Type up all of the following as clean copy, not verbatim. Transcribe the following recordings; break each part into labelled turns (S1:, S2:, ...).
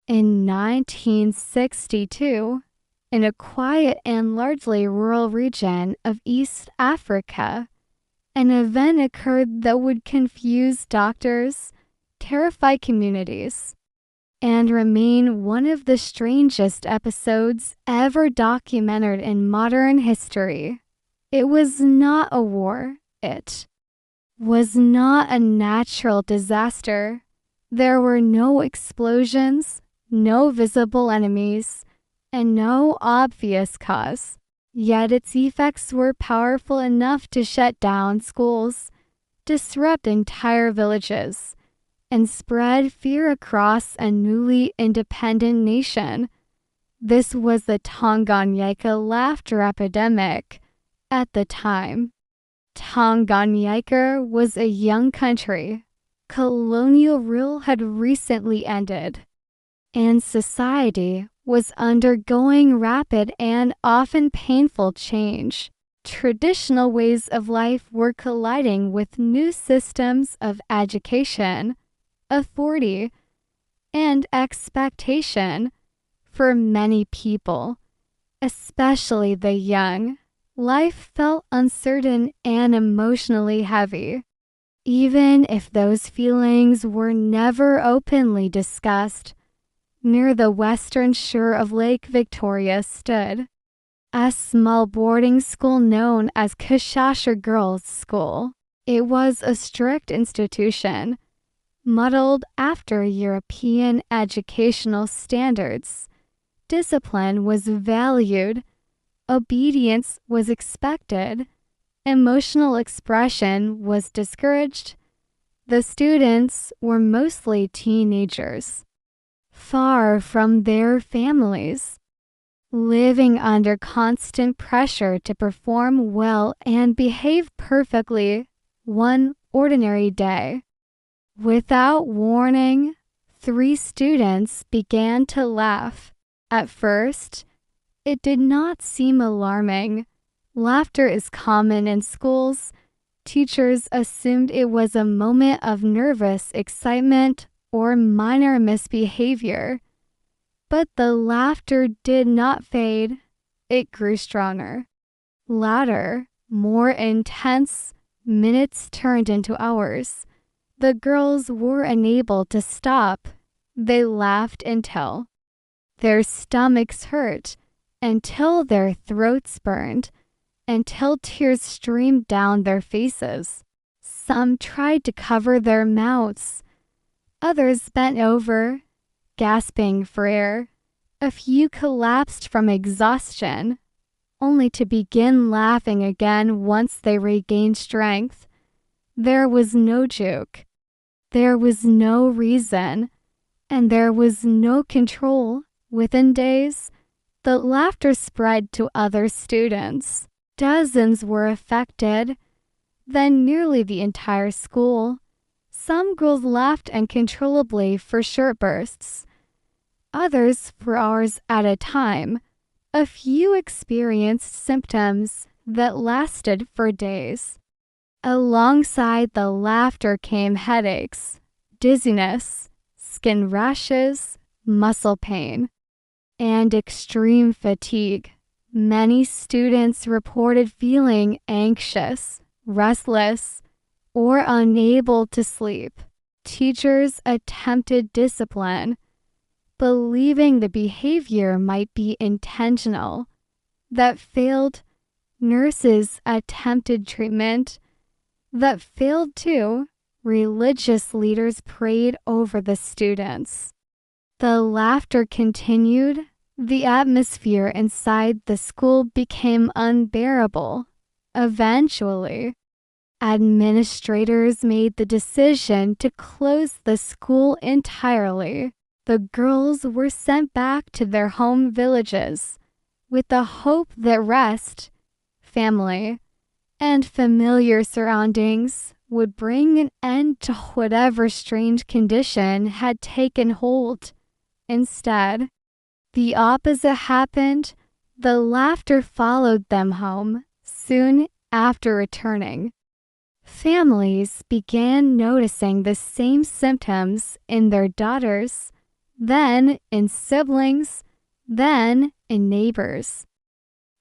S1: In 1962, in a quiet and largely rural region of East Africa, an event occurred that would confuse doctors, terrify communities, and remain one of the strangest episodes ever documented in modern history. It was not a war. It was not a natural disaster. There were no explosions, no visible enemies, and no obvious cause. Yet its effects were powerful enough to shut down schools, disrupt entire villages, and spread fear across a newly independent nation. This was the Tanganyika Laughter Epidemic at the time. Tanganyika was a young country. Colonial rule had recently ended, and society was undergoing rapid and often painful change. Traditional ways of life were colliding with new systems of education, authority, and expectation. For many people, especially the young, life felt uncertain and emotionally heavy, even if those feelings were never openly discussed. Near the western shore of Lake Victoria stood a small boarding school known as Kashasha Girls' School. It was a strict institution, modeled after European educational standards. Discipline was valued, obedience was expected, emotional expression was discouraged. The students were mostly teenagers, far from their families, living under constant pressure to perform well and behave perfectly. One ordinary day, without warning, 3 students began to laugh. At first, it did not seem alarming. Laughter is common in schools. Teachers assumed it was a moment of nervous excitement or minor misbehavior. But the laughter did not fade. It grew stronger, louder, more intense. Minutes turned into hours. The girls were unable to stop. They laughed until their stomachs hurt, until their throats burned, until tears streamed down their faces. Some tried to cover their mouths. Others bent over, gasping for air. A few collapsed from exhaustion, only to begin laughing again once they regained strength. There was no joke. There was no reason, and there was no control. Within days, the laughter spread to other students. Dozens were affected, then nearly the entire school. Some girls laughed uncontrollably for short bursts, others for hours at a time. A few experienced symptoms that lasted for days. Alongside the laughter came headaches, dizziness, skin rashes, muscle pain, and extreme fatigue. Many students reported feeling anxious, restless, or unable to sleep. Teachers attempted discipline, believing the behavior might be intentional. That failed. Nurses attempted treatment. That failed too. Religious leaders prayed over the students. The laughter continued. The atmosphere inside the school became unbearable. Eventually, administrators made the decision to close the school entirely. The girls were sent back to their home villages with the hope that rest, family, and familiar surroundings would bring an end to whatever strange condition had taken hold. Instead, the opposite happened. The laughter followed them home soon after returning. Families began noticing the same symptoms in their daughters. then in siblings, then in neighbors.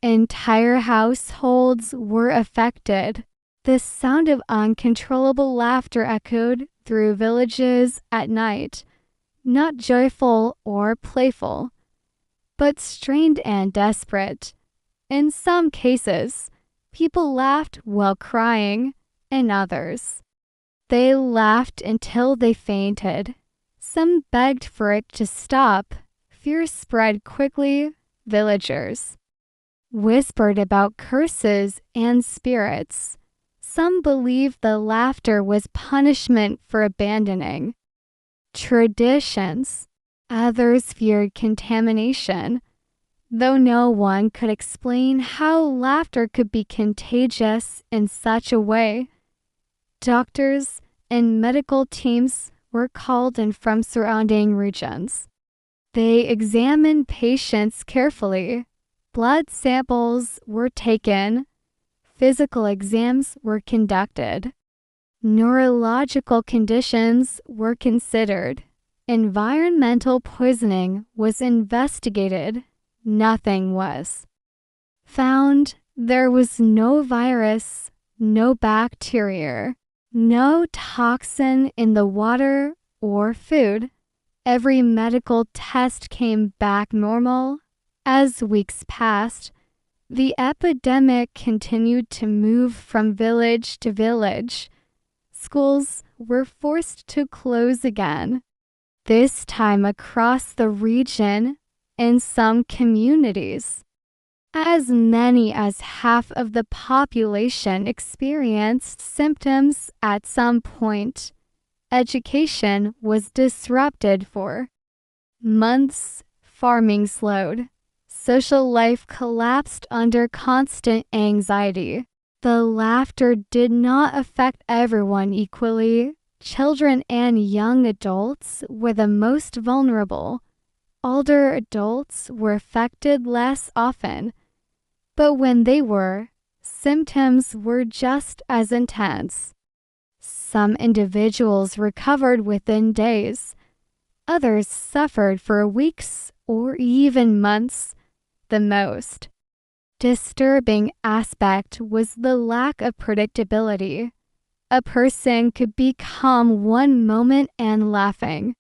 S1: Entire households were affected. The sound of uncontrollable laughter echoed through villages at night, not joyful or playful, but strained and desperate. In some cases, people laughed while crying, in others, they laughed until they fainted. Some begged for it to stop. Fear spread quickly. Villagers whispered about curses and spirits. Some believed the laughter was punishment for abandoning traditions. Others feared contamination, though no one could explain how laughter could be contagious in such a way. Doctors and medical teams were called in from surrounding regions. They examined patients carefully. Blood samples were taken. Physical exams were conducted. Neurological conditions were considered. Environmental poisoning was investigated. Nothing was found. There was no virus, no bacteria, no toxin in the water or food. Every medical test came back normal. As weeks passed, the epidemic continued to move from village to village. Schools were forced to close again, this time across the region in some communities. As many as half of the population experienced symptoms at some point. Education was disrupted for months. Farming slowed. Social life collapsed under constant anxiety. The laughter did not affect everyone equally. Children and young adults were the most vulnerable. Older adults were affected less often, but when they were, symptoms were just as intense. Some individuals recovered within days. Others suffered for weeks or even months. The most disturbing aspect was the lack of predictability. A person could be calm one moment and laughing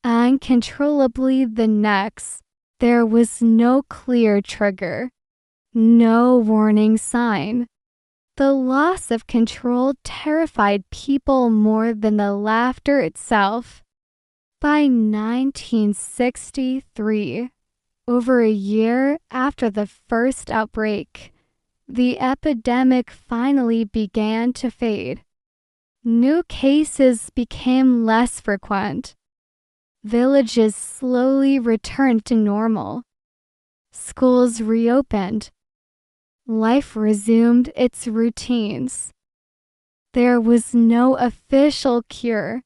S1: uncontrollably the next. There was no clear trigger, no warning sign. The loss of control terrified people more than the laughter itself. By 1963, over a year after the first outbreak, the epidemic finally began to fade. New cases became less frequent. Villages slowly returned to normal. Schools reopened. Life resumed its routines. There was no official cure,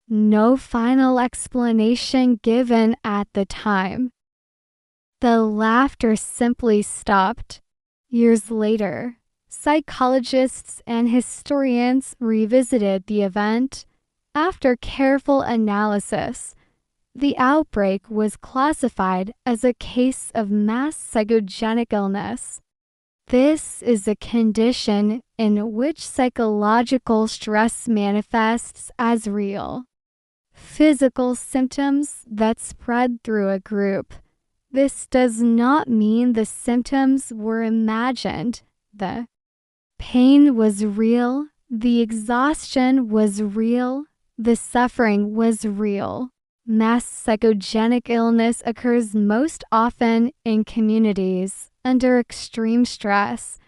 S1: no final explanation given at the time. The laughter simply stopped. Years later, psychologists and historians revisited the event. After careful analysis, the outbreak was classified as a case of mass psychogenic illness. This is a condition in which psychological stress manifests as real physical symptoms that spread through a group. This does not mean the symptoms were imagined. The pain was real, the exhaustion was real, the suffering was real. Mass psychogenic illness occurs most often in communities under extreme stress,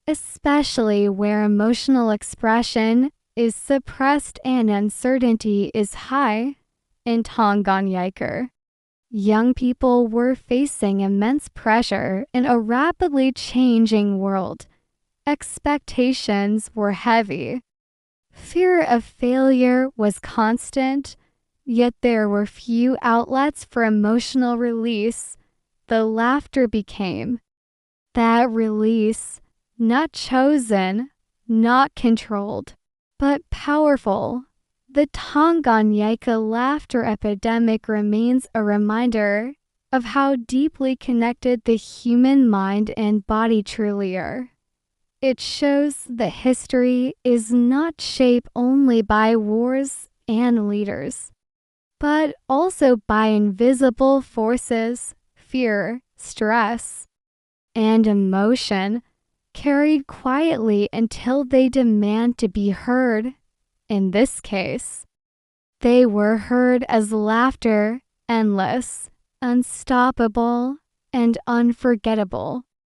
S1: especially where emotional expression is suppressed and uncertainty is high. In Tanganyika, young people were facing immense pressure in a rapidly changing world. Expectations were heavy. Fear of failure was constant, yet there were few outlets for emotional release. The laughter became that release, not chosen, not controlled, but powerful. The Tanganyika Laughter Epidemic remains a reminder of how deeply connected the human mind and body truly are. It shows that history is not shaped only by wars and leaders, but also by invisible forces, fear, stress, and emotion carried quietly until they demand to be heard. In this case, they were heard as laughter, endless, unstoppable, and unforgettable.